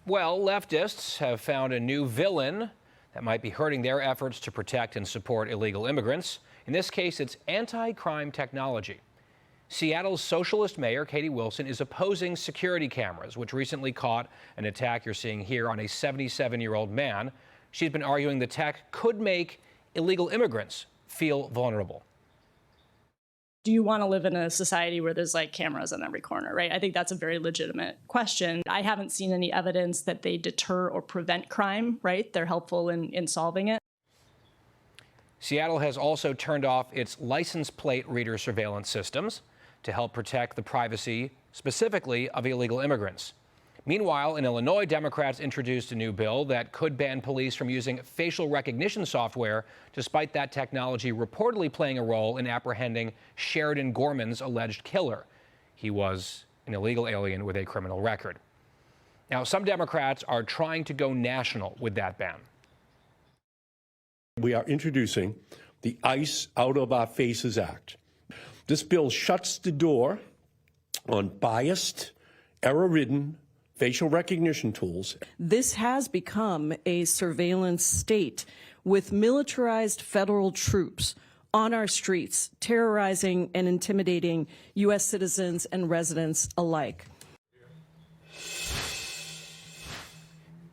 Well, leftists have found a new villain that might be hurting their efforts to protect and support illegal immigrants. In this case, it's anti-crime technology. Seattle's socialist mayor, Katie Wilson, is opposing security cameras, which recently caught an attack you're seeing here on a 77-year-old man. She's been arguing the tech could make illegal immigrants feel vulnerable. Do you want to live in a society where there's like cameras on every corner, right? I think that's a very legitimate question. I haven't seen any evidence that they deter or prevent crime, right? They're helpful in solving it. Seattle has also turned off its license plate reader surveillance systems to help protect the privacy, specifically of illegal immigrants. Meanwhile, in Illinois, Democrats introduced a new bill that could ban police from using facial recognition software, despite that technology reportedly playing a role in apprehending Sheridan Gorman's alleged killer. He was an illegal alien with a criminal record. Now, some Democrats are trying to go national with that ban. We are introducing the ICE Out of Our Faces Act. This bill shuts the door on biased, error-ridden facial recognition tools. This has become a surveillance state with militarized federal troops on our streets, terrorizing and intimidating U.S. citizens and residents alike.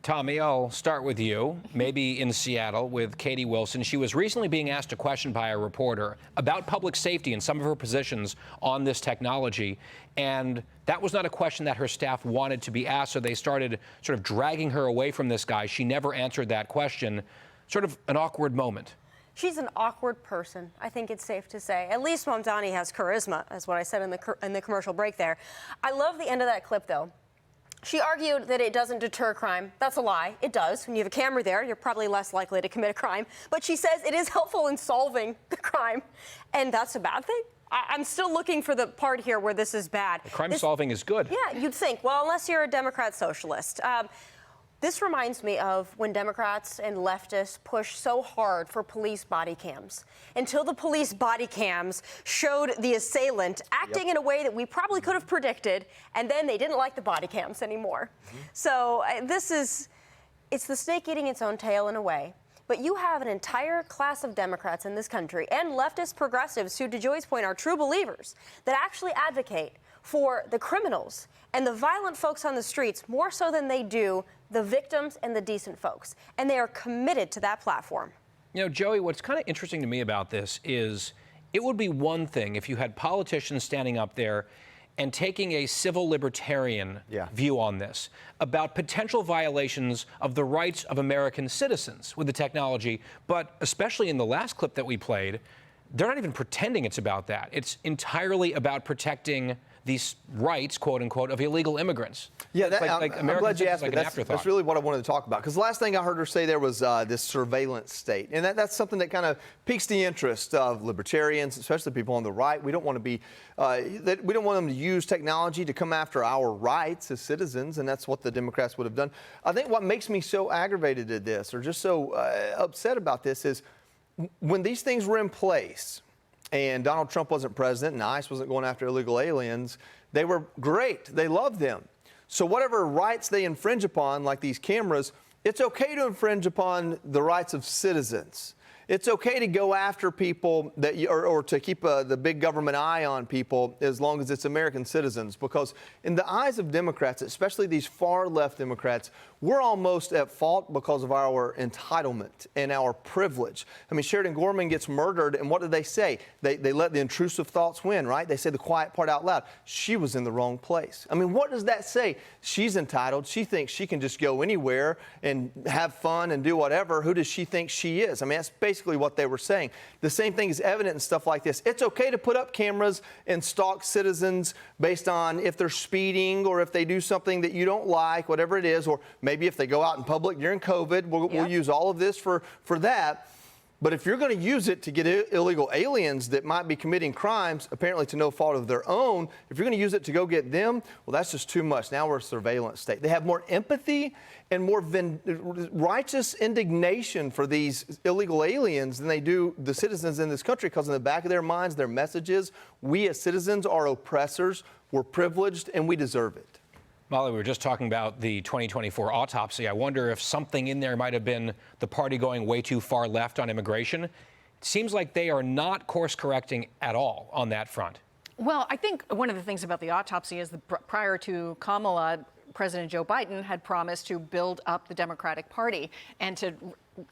Tommy, I'll start with you, maybe in Seattle with Katie Wilson. She was recently being asked a question by a reporter about public safety and some of her positions on this technology. And that was not a question that her staff wanted to be asked, so they started sort of dragging her away from this guy. She never answered that question. Sort of an awkward moment. She's an awkward person, I think it's safe to say. At least Mamdani has charisma, as what I said in the commercial break there. I love the end of that clip, though. She argued that it doesn't deter crime. That's a lie. It does. When you have a camera there, you're probably less likely to commit a crime. But she says it is helpful in solving the crime. And that's a bad thing? I'm still looking for the part here where this is bad. Crime solving is good. Yeah, you'd think. Well, unless you're a Democrat socialist. This reminds me of when Democrats and leftists pushed so hard for police body cams until the police body cams showed the assailant acting in a way that we probably could have predicted, and then they didn't like the body cams anymore. So it's the snake eating its own tail in a way. But you have an entire class of Democrats in this country and leftist progressives who, to Joy's point, are true believers that actually advocate for the criminals and the violent folks on the streets more so than they do the victims and the decent folks. And they are committed to that platform. You know, Joey, what's kind of interesting to me about this is it would be one thing if you had politicians standing up there and taking a civil libertarian view on this about potential violations of the rights of American citizens with the technology. But especially in the last clip that we played, they're not even pretending it's about that. It's entirely about protecting these rights, quote unquote, of illegal immigrants. Yeah, I'm glad you asked me. That's really what I wanted to talk about. Because the last thing I heard her say there was this surveillance state. And that's something that kind of piques the interest of libertarians, especially people on the right. We don't want to be, we don't want them to use technology to come after our rights as citizens. And that's what the Democrats would have done. I think what makes me so aggravated at this, or just so upset about this, is when these things were in place, and Donald Trump wasn't president and ICE wasn't going after illegal aliens, they were great. They loved them. So whatever rights they infringe upon, like these cameras, it's okay to infringe upon the rights of citizens. It's okay to go after people that or to keep the big government eye on people as long as it's American citizens. Because in the eyes of Democrats, especially these far left Democrats, we're almost at fault because of our entitlement and our privilege. I mean, Sheridan Gorman gets murdered, and what did they say? They let the intrusive thoughts win, right? They say the quiet part out loud. She was in the wrong place. I mean, what does that say? She's entitled. She thinks she can just go anywhere and have fun and do whatever. Who does she think she is? I mean, that's basically what they were saying. The same thing is evident in stuff like this. It's okay to put up cameras and stalk citizens based on if they're speeding or if they do something that you don't like, whatever it is, or maybe if they go out in public during COVID. We'll use all of this for that. But if you're going to use it to get illegal aliens that might be committing crimes, apparently to no fault of their own, if you're going to use it to go get them, well, that's just too much. Now we're a surveillance state. They have more empathy and more righteous indignation for these illegal aliens than they do the citizens in this country, because in the back of their minds, their message is, we as citizens are oppressors, we're privileged, and we deserve it. Molly, we were just talking about the 2024 autopsy. I wonder if something in there might have been the party going way too far left on immigration. It seems like they are not course correcting at all on that front. Well, I think one of the things about the autopsy is that prior to Kamala, President Joe Biden had promised to build up the Democratic Party and to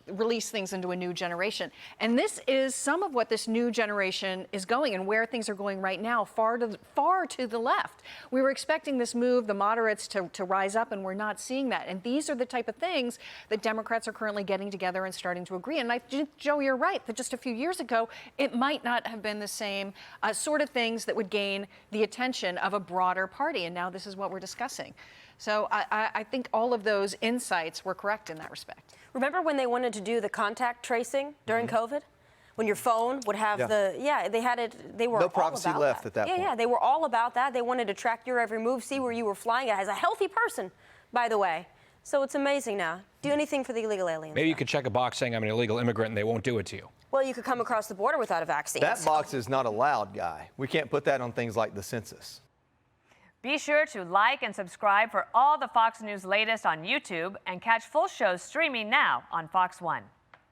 release things into a new generation. And this is some of what this new generation is going and where things are going right now, far to the left. We were expecting this move, the moderates, to rise up, and we're not seeing that. And these are the type of things that Democrats are currently getting together and starting to agree. And Joe, you're right, that just a few years ago, it might not have been the same sort of things that would gain the attention of a broader party. And now this is what we're discussing. So I think all of those insights were correct in that respect. Remember when they wanted to do the contact tracing during COVID? When your phone would have they had it, they were no all privacy about left that. at that point. Yeah, they were all about that. They wanted to track your every move, see where you were flying as a healthy person, by the way. So it's amazing now. Do anything for the illegal aliens. Maybe you could check a box saying I'm an illegal immigrant and they won't do it to you. Well, you could come across the border without a vaccine. That box is not allowed, Guy. We can't put that on things like the census. Be sure to like and subscribe for all the Fox News latest on YouTube and catch full shows streaming now on Fox One.